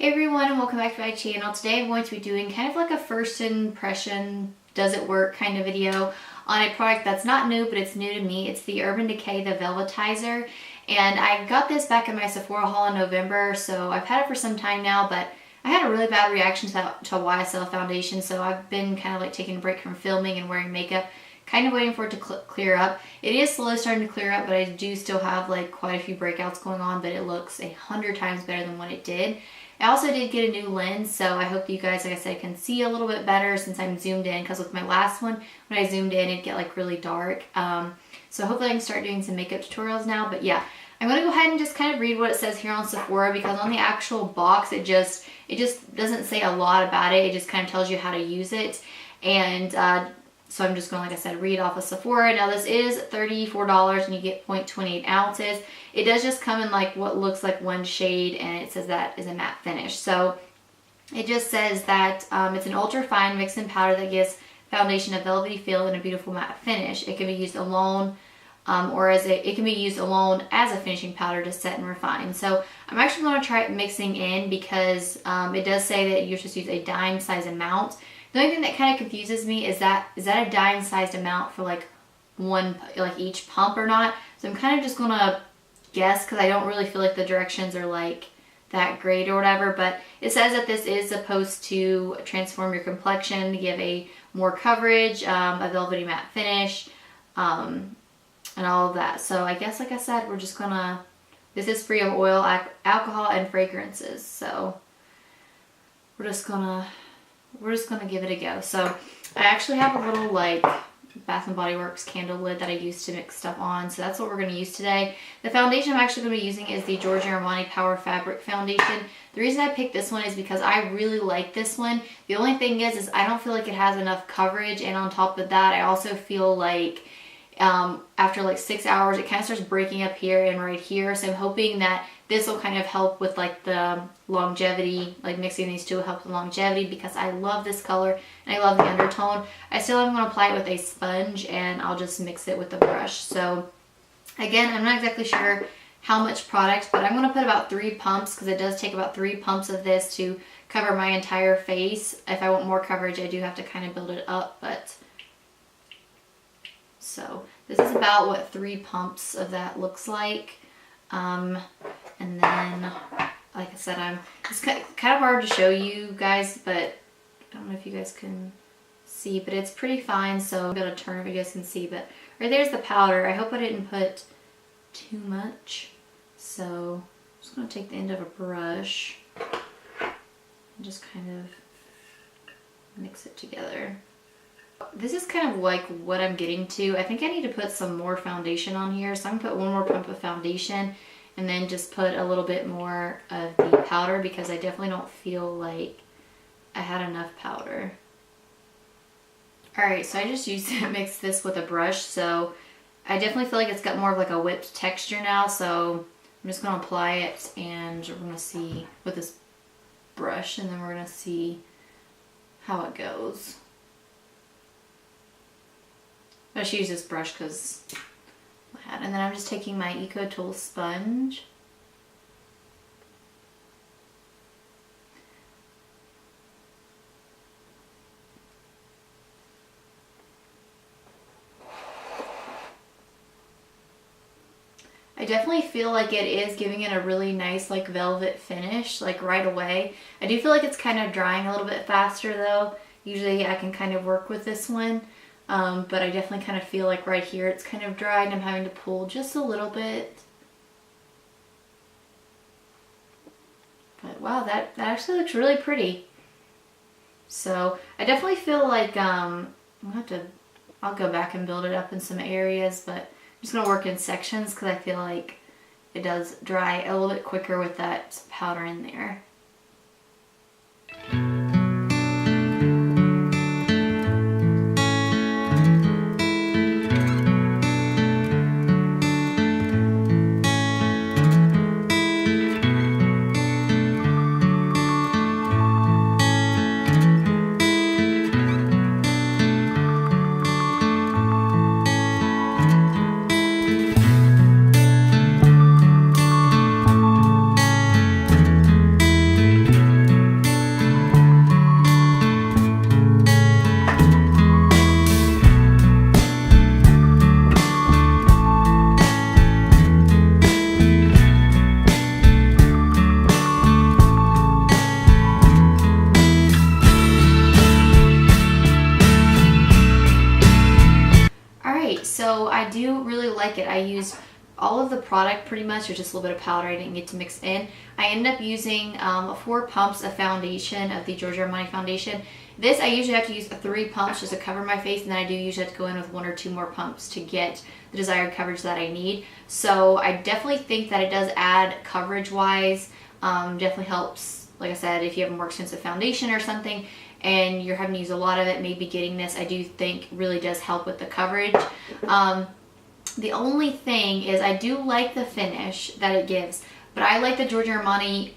Hey everyone, and welcome back to my channel. Today I'm going to be doing kind of like a first impression, does it work kind of video on a product that's not new, but it's new to me. It's the Urban Decay The Velvetizer, and I got this back in my Sephora haul in November, so I've had it for some time now, but I had a really bad reaction to YSL foundation, so I've been kind of like taking a break from filming and wearing makeup, kind of waiting for it to clear up. It is slowly starting to clear up, but I do still have like quite a few breakouts going on, but it looks 100 times better than what it did. I also did get a new lens, so I hope you guys, like I said, can see a little bit better since I'm zoomed in, because with my last one, when I zoomed in, it'd get like really dark. So hopefully I can start doing some makeup tutorials now, but yeah. I'm going to go ahead and just kind of read what it says here on Sephora, because on the actual box, it just doesn't say a lot about it. It just kind of tells you how to use it. And so I'm just going to, like I said, read off of Sephora. Now this is $34 and you get 0.28 ounces. It does just come in like what looks like one shade, and it says that is a matte finish. So it just says that it's an ultra fine mix-in powder that gives foundation a velvety feel and a beautiful matte finish. It can be used alone or it can be used alone as a finishing powder to set and refine. So I'm actually going to try it mixing in, because it does say that you're supposed to use a dime size amount. The only thing that kind of confuses me is that a dime sized amount for like each pump or not? So I'm kind of just gonna guess, because I don't really feel like the directions are like that great or whatever, but it says that this is supposed to transform your complexion, to give a more coverage, a velvety matte finish, and all of that. So I guess, like I said, we're just gonna, this is free of oil, alcohol, and fragrances, so we're just gonna give it a go. So I actually have a little like Bath and Body Works candle lid that I use to mix stuff on, so that's what we're going to use today. The foundation I'm actually going to be using is the Giorgio Armani Power Fabric Foundation. The reason I picked this one is because I really like this one. The only thing is I don't feel like it has enough coverage, and on top of that, I also feel like after like 6 hours, it kind of starts breaking up here and right here. So I'm hoping that this will kind of help with like the longevity, like mixing these two will help with longevity, because I love this color and I love the undertone. I still am going to apply it with a sponge, and I'll just mix it with the brush. So again, I'm not exactly sure how much product, but I'm going to put about 3 pumps, because it does take about 3 pumps of this to cover my entire face. If I want more coverage, I do have to kind of build it up, but so this is about what 3 pumps of that looks like. And then, like I said, it's kind of hard to show you guys, but I don't know if you guys can see, but it's pretty fine, so I'm going to turn it if you guys can see. But right there's the powder. I hope I didn't put too much, so I'm just going to take the end of a brush and just kind of mix it together. This is kind of like what I'm getting to. I think I need to put some more foundation on here, so I'm going to put 1 more pump of foundation and then just put a little bit more of the powder, because I definitely don't feel like I had enough powder. Alright, so I just mixed this with a brush, so I definitely feel like it's got more of like a whipped texture now, so I'm just going to apply it, and we're going to see with this brush, and then we're going to see how it goes. I just use this brush because I had, and then I'm just taking my Eco Tool sponge. I definitely feel like it is giving it a really nice like velvet finish like right away. I do feel like it's kind of drying a little bit faster though. Usually I can kind of work with this one. But I definitely kind of feel like right here it's kind of dry, and I'm having to pull just a little bit. But wow, that actually looks really pretty. So I definitely feel like I'll go back and build it up in some areas, but I'm just going to work in sections, because I feel like it does dry a little bit quicker with that powder in there. like it. I used all of the product pretty much, or just a little bit of powder I didn't get to mix in. I ended up using 4 pumps of foundation, of the Giorgio Armani foundation. This, I usually have to use 3 pumps just to cover my face, and then I do usually have to go in with 1 or 2 more pumps to get the desired coverage that I need. So I definitely think that it does add coverage-wise. Definitely helps, like I said, if you have a more expensive foundation or something and you're having to use a lot of it, maybe getting this, I do think really does help with the coverage. The only thing is I do like the finish that it gives, but I like the Giorgio Armani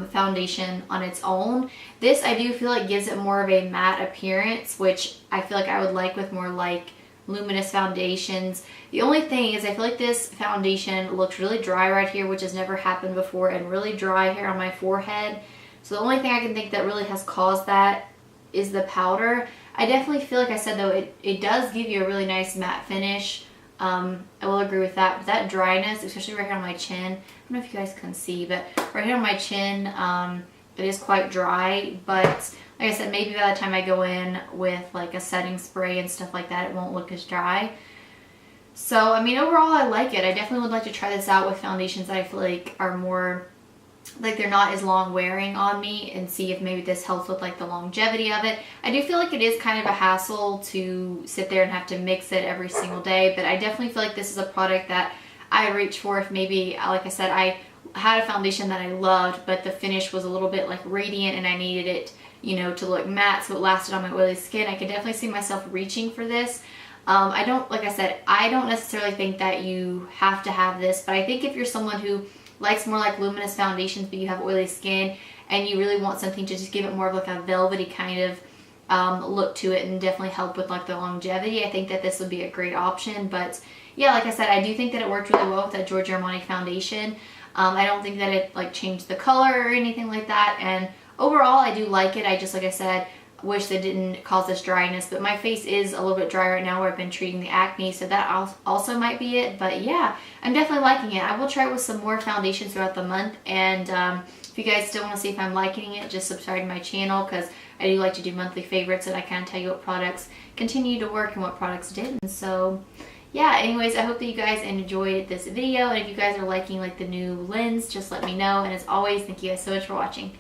foundation on its own. This, I do feel like gives it more of a matte appearance, which I feel like I would like with more like luminous foundations. The only thing is I feel like this foundation looks really dry right here, which has never happened before, and really dry here on my forehead. So the only thing I can think that really has caused that is the powder. I definitely feel, like I said though, it does give you a really nice matte finish. I will agree with that, but that dryness, especially right here on my chin, I don't know if you guys can see, but right here on my chin, it is quite dry, but like I said, maybe by the time I go in with like a setting spray and stuff like that, it won't look as dry. So, I mean, overall, I like it. I definitely would like to try this out with foundations that I feel like are more, like they're not as long wearing on me, and see if maybe this helps with like the longevity of it. I do feel like it is kind of a hassle to sit there and have to mix it every single day, but I definitely feel like this is a product that I reach for if maybe, like I said, I had a foundation that I loved, but the finish was a little bit like radiant and I needed it, you know, to look matte so it lasted on my oily skin. I could definitely see myself reaching for this. I don't, like I said, I don't necessarily think that you have to have this, but I think if you're someone who likes more like luminous foundations but you have oily skin and you really want something to just give it more of like a velvety kind of look to it and definitely help with like the longevity, I think that this would be a great option. But yeah, like I said, I do think that it worked really well with that Giorgio Armani foundation. I don't think that it like changed the color or anything like that, and overall I do like it. I just, like I said, wish they didn't cause this dryness, but my face is a little bit dry right now where I've been treating the acne, so that also might be it. But yeah, I'm definitely liking it. I will try it with some more foundations throughout the month, and if you guys still want to see if I'm liking it, just subscribe to my channel, because I do like to do monthly favorites and I kind of tell you what products continue to work and what products didn't. So yeah, anyways, I hope that you guys enjoyed this video, and if you guys are liking like the new lens, just let me know. And as always, thank you guys so much for watching.